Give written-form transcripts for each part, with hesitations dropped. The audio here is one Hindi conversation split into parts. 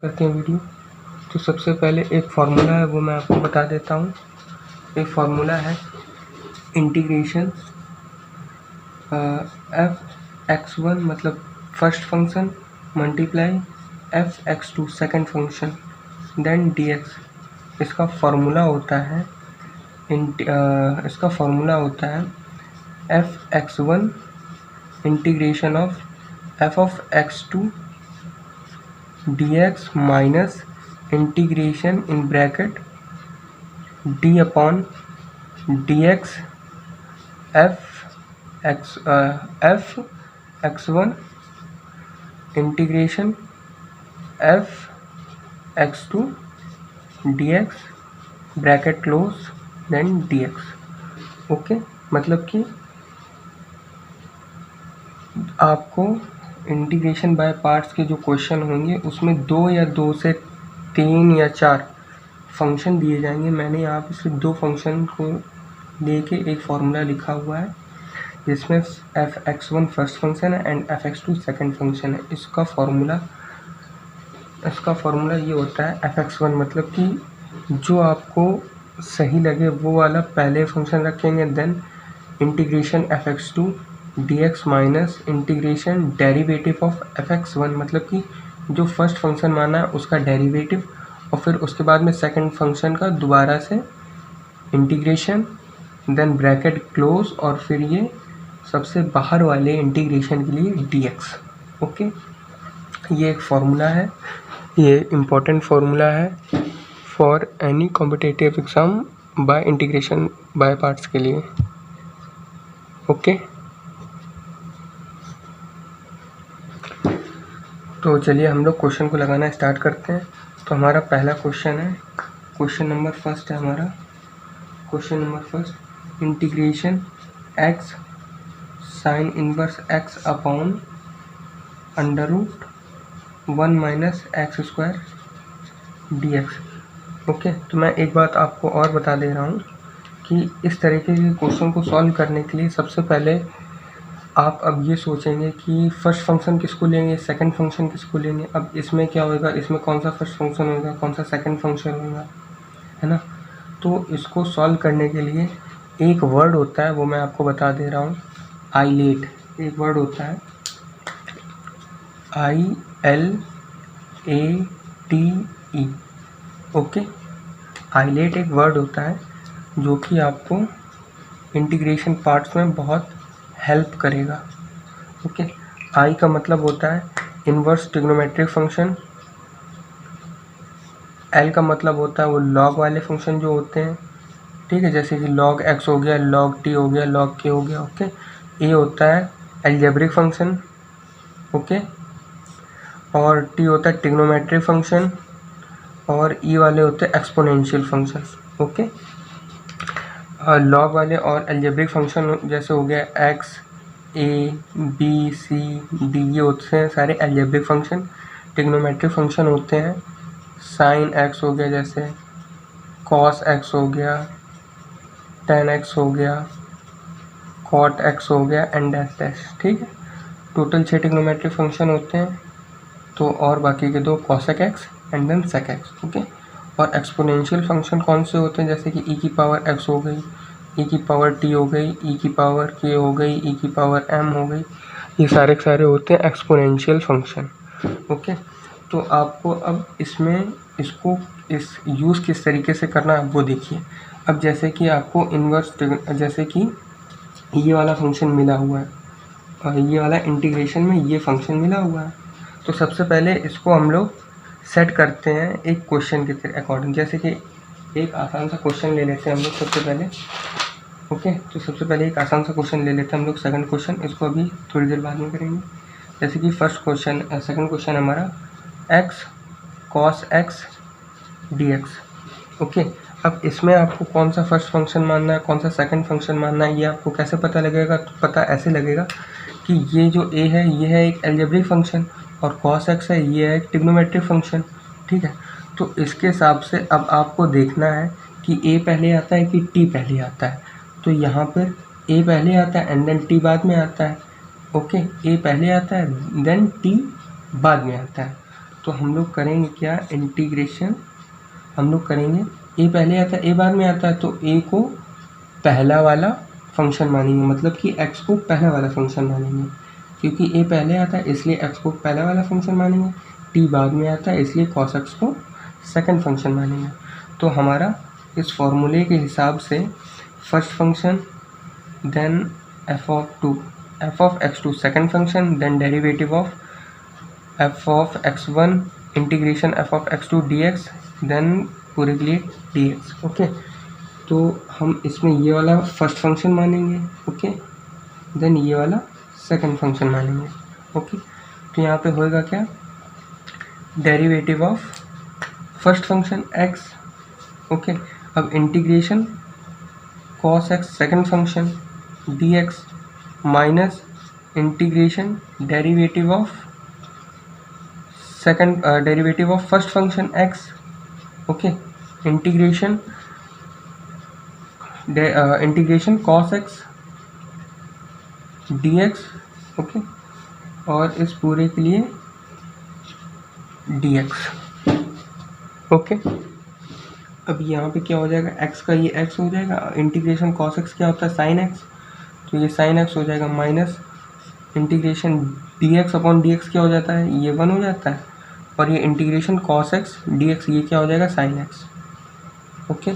करते हैं वीडियो। तो सबसे पहले एक फार्मूला है वो मैं आपको बता देता हूँ। एक फार्मूला है इंटीग्रेशन f(x1) मतलब first function multiply f(x2) second function then dx। इसका फार्मूला होता है f(x1) integration of f(x2) dx minus integration in bracket d upon dx f(x1) integration f(x2) dx bracket close then dx। Okay, मतलब कि आपको इंटीग्रेशन बाय पार्ट्स के जो क्वेश्चन होंगे उसमें 2 से 3 या 4 फंक्शन दिए जाएंगे। मैंने यहाँ पे सिर्फ 2 फंक्शन को लेके एक फार्मूला लिखा हुआ है जिसमें f(x1) फर्स्ट फंक्शन है एंड f(x2) सेकंड फंक्शन है। इसका फार्मूला ये होता है f(x1) मतलब कि जो आपको सही लगे वो वाला पहले फंक्शन रखेंगे, then integration f(x2) dx minus integration derivative of f(x1) मतलब कि जो फर्स्ट फंक्शन माना है उसका डेरिवेटिव, और फिर उसके बाद में सेकंड फंक्शन का दोबारा से इंटीग्रेशन देन ब्रैकेट क्लोज, और फिर ये सबसे बाहर वाले इंटीग्रेशन के लिए dx। ओके, ये एक फार्मूला है, ये इम्पोर्टेंट फार्मूला है for any competitive exam bye integration by parts के लिए। ओके, तो चलिए हम लोग क्वेश्चन को लगाना स्टार्ट करते हैं। तो हमारा पहला क्वेश्चन है, क्वेश्चन नंबर फर्स्ट है हमारा। Question number first, integration x sine inverse x upon √1 minus x square dx। Okay, तो मैं एक बात आपको और बता दे रहा हूँ कि इस तरीके के क्वेश्चन को सॉल्व करने के लिए सबसे पहले आप अब ये सोचेंगे कि फर्स्ट फंक्शन किसको लेंगे, सेकंड फंक्शन किसको लेंगे। अब इसमें क्या होगा, इसमें कौन सा फर्स्ट फंक्शन होगा, कौन सा सेकंड फंक्शन होगा, है ना। तो इसको सॉल्व करने के लिए एक वर्ड होता है वो मैं आपको बता दे रहा हूँ, आइलेट। एक वर्ड होता है ILATE। ओके, आइलेट एक वर्ड होता है जो कि आपको इंटीग्रेशन पार्ट्स में बहुत हेल्प करेगा। ओके, आई का मतलब होता है इनवर्स ट्रिग्नोमेट्रिक फंक्शन, एल का मतलब होता है वो लॉग वाले फंक्शन जो होते हैं, ठीक है, जैसे कि log x हो गया, log t हो गया, log k हो गया। ओके, ए होता है एल्जेब्रिक फंक्शन, ओके, और t होता है ट्रिग्नोमेट्रिक फंक्शन, और ई वाले होते हैं एक्सपोनेंशियल फंक्शन। ओके, लॉग वाले और एल्जेब्रिक फंक्शन जैसे हो गया x, a, b, c, d, ये होते हैं सारे एल्जेब्रिक फंक्शन। ट्रिग्नोमेट्रिक फंक्शन होते हैं साइन x हो गया, जैसे cos x हो गया, tan x हो गया, cot x हो गया, एंड डैश डैश, ठीक है। टोटल 6 ट्रिग्नोमेट्रिक फंक्शन होते हैं, तो और बाकी के 2 cosec x and then sec x। Okay, और एक्सपोनेंशियल फंक्शन कौन से होते हैं, जैसे कि e की पावर x हो गई, e की पावर t हो गई, e की पावर k हो गई, e की पावर m हो गई, ये सारे के सारे होते हैं एक्सपोनेंशियल फंक्शन। ओके, तो आपको अब इसमें इसको इस यूज़ किस तरीके से करना है वो देखिए। अब जैसे कि आपको इन्वर्स, जैसे कि ये वाला फंक्शन मिला हुआ है और ये वाला इंटीग्रेशन में ये फंक्शन मिला हुआ है, तो सबसे पहले इसको हम लोग सेट करते हैं एक क्वेश्चन के अकॉर्डिंग। जैसे कि एक आसान सा क्वेश्चन ले लेते हैं हम लोग सबसे पहले। ओके, तो सबसे पहले एक आसान सा क्वेश्चन ले लेते हैं हम लोग, सेकंड क्वेश्चन, इसको अभी थोड़ी देर बाद में करेंगे। जैसे कि फर्स्ट क्वेश्चन, सेकंड क्वेश्चन हमारा x cos x dx। Okay, अब इसमें आपको कौन सा फर्स्ट फंक्शन मानना है, कौन सा सेकंड फंक्शन मानना है, ये आपको कैसे पता लगेगा। तो पता ऐसे लगेगा कि ये जो a है ये है एक एल्जेब्रिक फंक्शन, और cos x है ये है एक ट्रिग्नोमेट्रिक फंक्शन, ठीक है। तो इसके हिसाब से अब आपको देखना है कि a पहले आता है कि t पहले आता है। तो यहाँ पर a पहले आता है एंड देन t बाद में आता है। ओके, a पहले आता है देन t बाद में आता है। तो हम लोग करेंगे क्या, इंटीग्रेशन हम लोग करेंगे, ए पहले आता है ए बाद में आता है, तो ए को पहला वाला फंक्शन मानेंगे, मतलब कि एक्स को पहला वाला फंक्शन मानेंगे, क्योंकि ए पहले आता है इसलिए एक्स को पहला वाला फंक्शन मानेंगे, टी बाद में आता है इसलिए कॉस एक्स को सेकंड फंक्शन मानेंगे। तो हमारा इस फॉर्मूले के हिसाब से first function, then f of x two second function, then derivative of f of x one integration f of x two d x, then पूरे के लिए डी एक्स। ओके, तो हम इसमें ये वाला फर्स्ट फंक्शन मानेंगे, ओके, देन ये वाला सेकंड फंक्शन मानेंगे। ओके, तो यहाँ पे होएगा क्या, derivative of first function x, okay, अब integration cos x second function dx minus integration derivative of first function x, okay, integration cos x dx, okay, और इस पूरे के लिए dx। ओके, अब यहाँ पे क्या हो जाएगा, x का ये x हो जाएगा, इंटीग्रेशन cos x क्या होता है, sin x, तो ये sin x हो जाएगा, minus integration dx upon dx क्या हो जाता है, ये 1 हो जाता है, और ये इंटीग्रेशन cos x dx ये क्या हो जाएगा, sin x। ओके,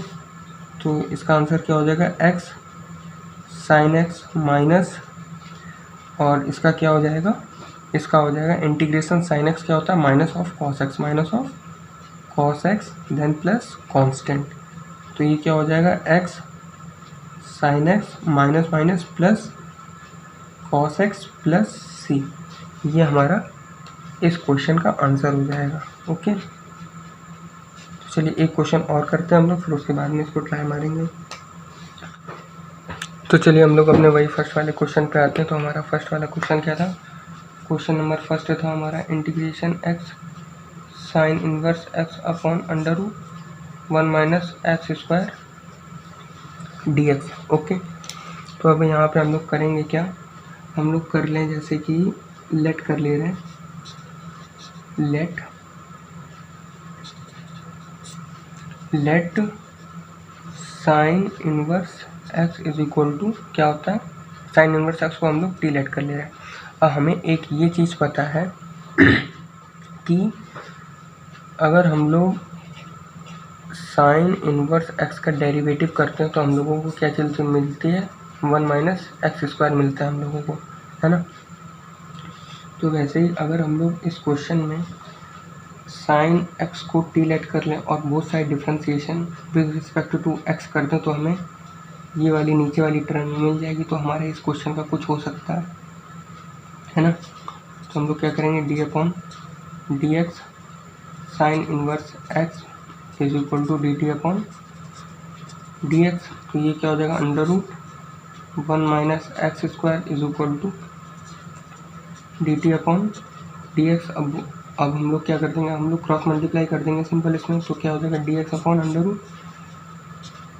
तो इसका आंसर क्या हो जाएगा, x sin x माइनस, और इसका क्या हो जाएगा, इसका हो जाएगा इंटीग्रेशन sin x क्या होता है, minus of cos x, minus of cos x then plus constant, तो ये क्या हो जाएगा, x sin x minus minus plus cos x plus c, ये हमारा इस क्वेश्चन का आंसर हो जाएगा। ओके, तो चलिए एक क्वेश्चन और करते हैं हम लोग, फिर उसके बाद में इसको ट्राई मारेंगे। तो चलिए हम लोग अपने वही फर्स्ट वाले क्वेश्चन पे आते हैं। तो हमारा फर्स्ट वाला क्वेश्चन क्या था, क्वेश्चन नंबर फर्स्ट था हमारा, integration x sine inverse x upon under root 1 minus x square dx। Okay, तो अब यहाँ पे हम लोग करेंगे क्या, हम लोग कर लें जैसे कि लेट कर ले रहे हैं, let sine inverse x is equal to क्या होता है, साइन इनवर्स x को हम लोग टी लेट कर ले रहे हैं। अब हमें एक ये चीज़ पता है कि अगर हम लोग साइन इनवर्स x का डेरिवेटिव करते हैं तो हम लोगों को क्या चीज़ मिलती है, 1 माइनस एक्स स्क्वायर मिलता है हम लोगों को, है ना। तो वैसे ही अगर हम लोग इस क्वेश्चन में साइन x को टी लेट कर लें और बहुत सारी differentiation with respect to x कर दें, तो हमें ये वाली नीचे वाली टर्म मिल जाएगी। तो हमारे इस क्वेश्चन का कुछ हो सकता है ना। तो हम लोग क्या करेंगे, d upon d x sine inverse x is equal to d t upon d x, तो ये क्या हो जाएगा, under root 1 minus x square is equal to d t upon d x. अब हम लोग क्या कर देंगे, हम लोग क्रॉस मल्टीप्लाई कर देंगे सिंपल इसमें, तो क्या हो जाएगा, d x upon under root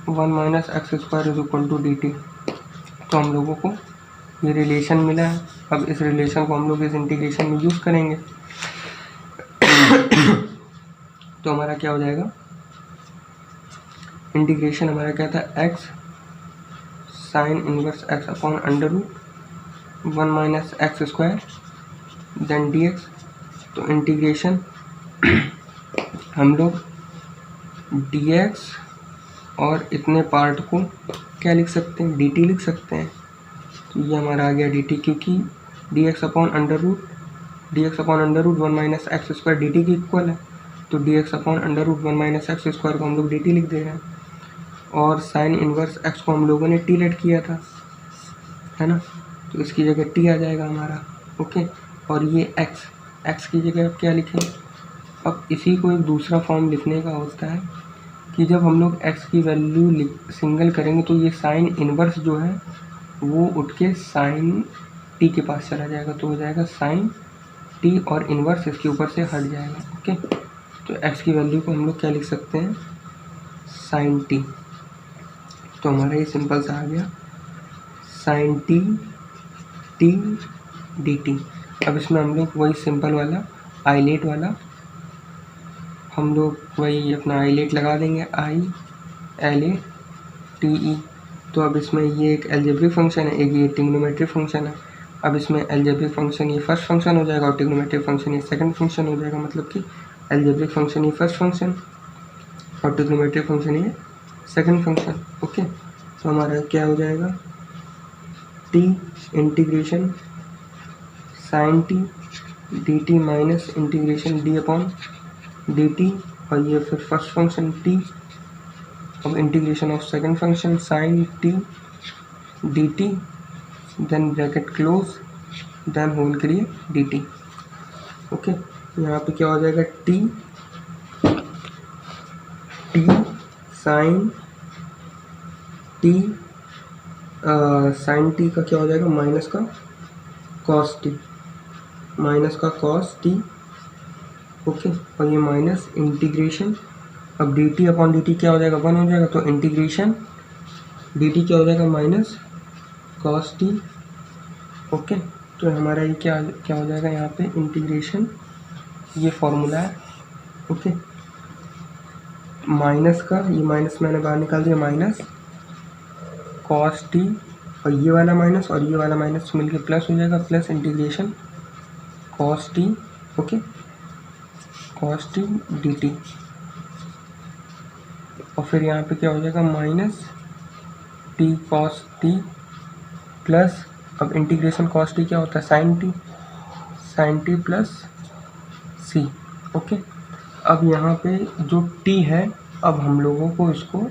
1 minus x square is equal to d t. तो हम लोगों को ये रिलेशन मिला है। अब इस रिलेशन को हम लोग इस इंटीग्रेशन में यूज़ करेंगे तो हमारा क्या हो जाएगा, इंटीग्रेशन हमारा क्या था, x sine inverse x upon under root 1 minus x square then dx। तो इंटीग्रेशन हम लोग dx और इतने पार्ट को क्या लिख सकते हैं, dt लिख सकते हैं। तो ये हमारा आ गया dt, क्योंकि dx upon under root 1 minus x square dt की इक्वल है, तो dx upon under root 1 minus x square को हम लोग dt लिख दे रहे हैं, और साइन इनवर्स x को हम लोगों ने t लेट किया था, है ना, तो इसकी जगह t आ जाएगा हमारा। ओके, और ये x की जगह अब क्या लिखें, अब इसी को एक दूसरा फॉर्म लिखने का होता है कि जब हम लोग x की वैल्यू सिंगल करेंगे तो ये साइन इनवर्स जो है वो उठ के साइन t के पास चला जाएगा, तो हो जाएगा साइन t और इनवर्स इसके ऊपर से हट जाएगा। ओके, तो x की वैल्यू को हम लोग क्या लिख सकते हैं, साइन t। तो हमारा ये सिंपल सा आ गया, साइन t टी dt। अब इसमें हम लोग वही सिंपल वाला आइलेट वाला हम लोग वही अपना आईलेट लगा देंगे, ILATE। तो अब इसमें ये एक अलजेब्रिक फंक्शन है, एक ये ट्रिग्नोमेट्रिक फंक्शन है। अब इसमें अलजेब्रिक फंक्शन ये फर्स्ट फंक्शन हो जाएगा और ट्रिग्नोमेट्रिक फंक्शन ये सेकंड फंक्शन हो जाएगा, मतलब कि अलजेब्रिक फंक्शन ये फर्स्ट फंक्शन और ट्रिग्नोमेट्रिक फंक्शन ये सेकंड फंक्शन। ओके, तो हमारा क्या हो जाएगा, t integration sine t dt minus integration d upon dt, और ये फिर फर्स्ट फंक्शन t, अब integration of second function sine t dt, then bracket close, then whole करिए dt। ओके, यहाँ पे क्या हो जाएगा, t साइन t का क्या हो जाएगा, माइनस का कॉस t। ओके, और ये माइनस इंटीग्रेशन, अब dt अपॉन dt क्या हो जाएगा, 1 हो जाएगा, तो इंटीग्रेशन dt क्या हो जाएगा, माइनस कॉस t। ओके, तो हमारा ये क्या हो जाएगा, यहाँ पे इंटीग्रेशन, ये फॉर्मूला है। ओके, माइनस का, ये माइनस मैंने बाहर निकाल दिया, माइनस कॉस टी, और ये वाला माइनस और ये वाला माइनस मिलके प्लस हो जाएगा, plus integration cos T, okay, cos T D T, और फिर यहाँ पे क्या हो जाएगा, minus T cos T plus, अब इंटीग्रेशन कॉस टी क्या होता है, साइन टी प्लस सी। ओके, अब यहाँ पे जो t है, अब हम लोगों को इसको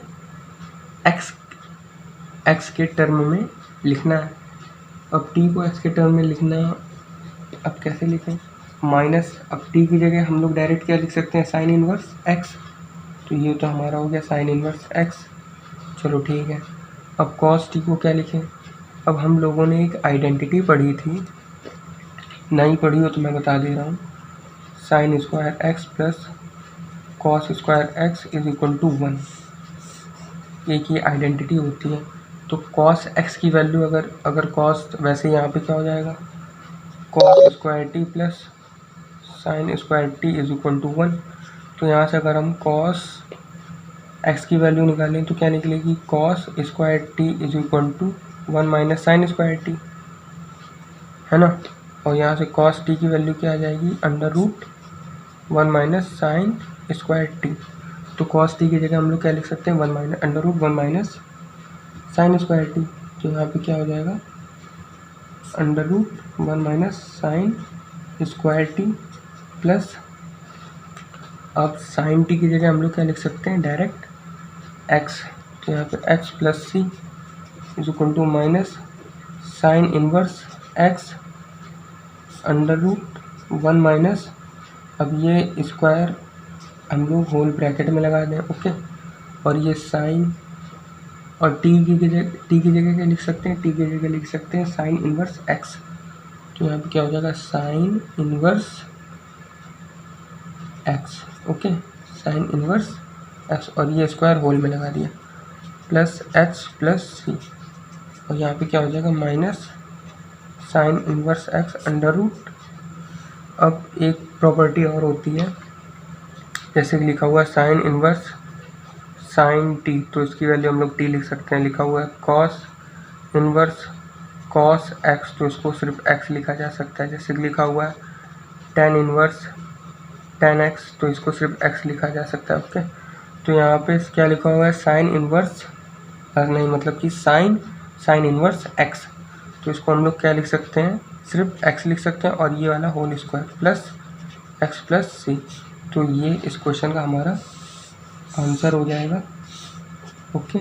x के टर्म में लिखना है। अब t को x के टर्म में लिखना, अब कैसे लिखें, माइनस, अब t की जगह हम लोग डायरेक्ट क्या लिख सकते हैं, साइन इनवर्स x, तो ये तो हमारा हो गया साइन इनवर्स x। चलो ठीक है, अब cos t को क्या लिखें, अब हम लोगों ने एक आइडेंटिटी पढ़ी थी, नहीं पढ़ी हो तो मैं बता दे रहा हूँ, sine square x plus cos square x is equal to 1, एक ये आइडेंटिटी होती है। तो कॉस x की वैल्यू अगर कॉस, वैसे यहाँ पे क्या हो जाएगा, cos square t plus sine square t is equal to 1। तो यहाँ से अगर हम कॉस x की वैल्यू निकालें तो क्या निकलेगी, cos square t is equal to 1 minus sine square t, है ना। और यहाँ से कॉस टी की वैल्यू क्या आ जाएगी, under root 1 minus sine square t. तो कॉस टी की जगह हम लोग क्या लिख सकते हैं, 1 minus under root 1 minus sine square t. तो यहाँ पे क्या हो जाएगा, under root 1 minus sine square t plus, अब साइन टी की जगह हम लोग क्या लिख सकते हैं, डायरेक्ट x, तो यहाँ पे x plus c is equal to minus sine inverse x under root 1 minus, अब ये स्क्वायर हम लोग होल ब्रैकेट में लगा दें, ओके, और ये साइन, और t की जगह क्या लिख सकते हैं, t की जगह लिख सकते हैं साइन इनवर्स x। तो यहाँ पे क्या हो जाएगा, sign inverse x, okay, sign inverse x, और ये स्क्वायर होल में लगा दिया, प्लस h प्लस सी, और यहाँ पे क्या हो जाएगा, minus sine inverse x under root. अब एक प्रॉपर्टी और होती है, जैसे कि लिखा हुआ है साइन इनवर्स साइन टी, तो इसकी वैल्यू हम लोग t लिख सकते हैं, लिखा हुआ है कॉस इनवर्स कॉस x, तो इसको सिर्फ x लिखा जा सकता है। जैसे कि लिखा हुआ है टेन इनवर्स टेन x, तो इसको सिर्फ x लिखा जा सकता है, ओके। तो यहाँ पे क्या लिखा हुआ है, साइन इनवर्स, नहीं मतलब कि साइन इनवर्स x, तो इसको हम लोग क्या लिख सकते हैं, सिर्फ x लिख सकते हैं, और ये वाला whole square plus x plus C. तो ये इस क्वेश्चन का हमारा आंसर हो जाएगा, ओके।